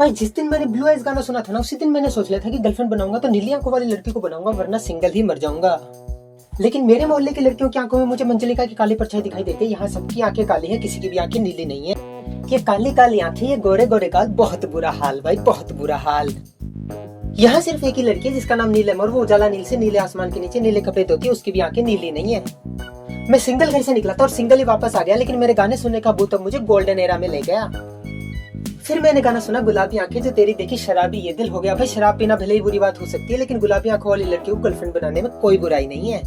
भाई जिस दिन मैंने ब्लू आइज गाना सुना था ना, उसी दिन मैंने सोच लिया था कि गर्लफ्रेंड बनाऊंगा तो नीली आंखों वाली लड़की को बनाऊंगा, वरना सिंगल ही मर जाऊंगा। लेकिन मेरे मोहल्ले की लड़कियों की आंखों में मुझे मंजलिका की काली परछाई दिखाई देती है। यहाँ सबकी आंखें काली है, किसी की भी आंखें नीली नहीं है। ये काली काली आंखें, ये गोरे गोरे गाल, बहुत बुरा हाल भाई, बहुत बुरा हाल। यहाँ सिर्फ एक ही लड़की है जिसका नाम नीलम, और वो उजाला नील से नीले आसमान के नीचे नीले कपड़े धोती है, उसकी भी आंखें नीली नहीं है। मैं सिंगल घर से निकला था और सिंगल ही वापस आ गया, लेकिन मेरे गाने सुनने का भूत अब मुझे गोल्डन एरा में ले गया। फिर मैंने गाना सुना गुलाबी आंखें जो तेरी देखी शराबी ये दिल हो गया। भाई शराब पीना भले ही बुरी बात हो सकती है, लेकिन गुलाबी आंखों वाली लड़की को गर्लफ्रेंड बनाने में कोई बुराई नहीं है।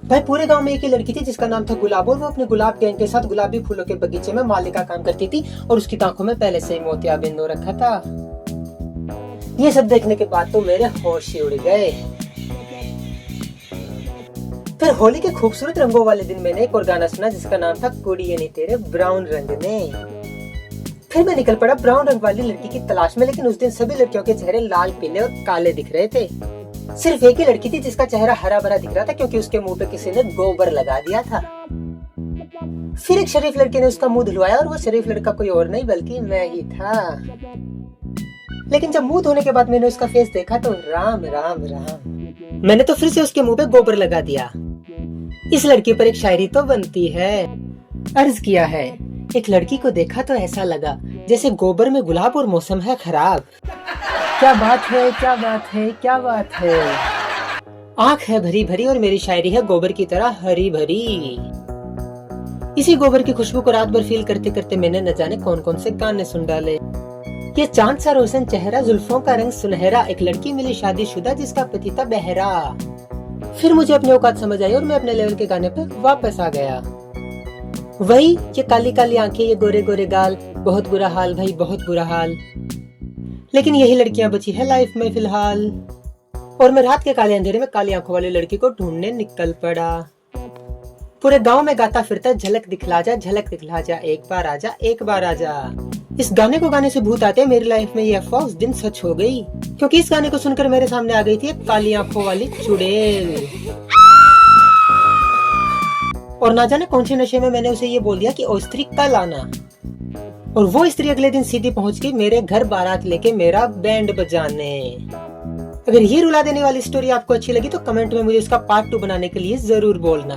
भाई पूरे गांव में एक ही लड़की थी जिसका नाम था गुलाब, और वो अपने गुलाब गैंग के साथ गुलाबी फूलों के बगीचे में माली का काम करती थी, और उसकी आंखों में पहले से ही मोतियाबिंद हो रखा था। ये सब देखने के बाद तो मेरे होश ही उड़ गए। फिर होली के खूबसूरत रंगों वाले दिन मैंने एक और गाना सुना जिसका नाम था कुड़िए नी तेरे ब्राउन रंग ने। फिर मैं निकल पड़ा ब्राउन रंग वाली लड़की की तलाश में, लेकिन उस दिन सभी लड़कियों के चेहरे लाल पीले और काले दिख रहे थे। सिर्फ एक ही लड़की थी जिसका चेहरा हरा भरा दिख रहा था, क्योंकि उसके मुंह पे किसी ने गोबर लगा दिया था। फिर एक शरीफ लड़के ने उसका मुंह धुलवाया, और वो शरीफ लड़का कोई और नहीं बल्कि मैं ही था। लेकिन जब मुंह धोने के बाद मैंने उसका फेस देखा तो राम राम राम, मैंने तो फिर से उसके मुंह पे गोबर लगा दिया। इस लड़की पर एक शायरी तो बनती है। अर्ज किया है, एक लड़की को देखा तो ऐसा लगा जैसे गोबर में गुलाब और मौसम है खराब। क्या बात है, क्या बात है, क्या बात है। आंख है भरी भरी और मेरी शायरी है गोबर की तरह हरी भरी। इसी गोबर की खुशबू को रात भर फील करते करते मैंने न जाने कौन कौन से गाने सुन डाले। ये चांद सा रोशन चेहरा, जुल्फों का रंग सुनहरा, एक लड़की मिली शादीशुदा जिसका पति था बहरा। फिर मुझे अपनी औकात समझ आई और मैं अपने लेवल के गाने पर वापस आ गया। वही ये काली काली आंखें, ये गोरे गोरे गाल, बहुत बुरा हाल भाई, बहुत बुरा हाल। लेकिन यही लड़कियां बची है लाइफ में फिलहाल। और मैं रात के काले अंधेरे में काली आंखों वाली लड़की को ढूंढने निकल पड़ा। पूरे गांव में गाता फिरता झलक दिखला जा, झलक दिखला जा, एक बार आजा, एक बार आजा। इस गाने को गाने से भूत आते हैं, मेरी लाइफ में ये अफवाह उस दिन सच हो गई, क्योंकि इस गाने को सुनकर मेरे सामने आ गई थी एक काली आंखों वाली चुड़ैल। और ना जाने कौन से नशे में मैंने उसे ये बोल दिया कि ओ स्त्री कल आना। और वो स्त्री अगले दिन सीधी पहुंच गई मेरे घर बारात लेके मेरा बैंड बजाने। अगर ये रुला देने वाली स्टोरी आपको अच्छी लगी तो कमेंट में मुझे इसका पार्ट 2 बनाने के लिए जरूर बोलना।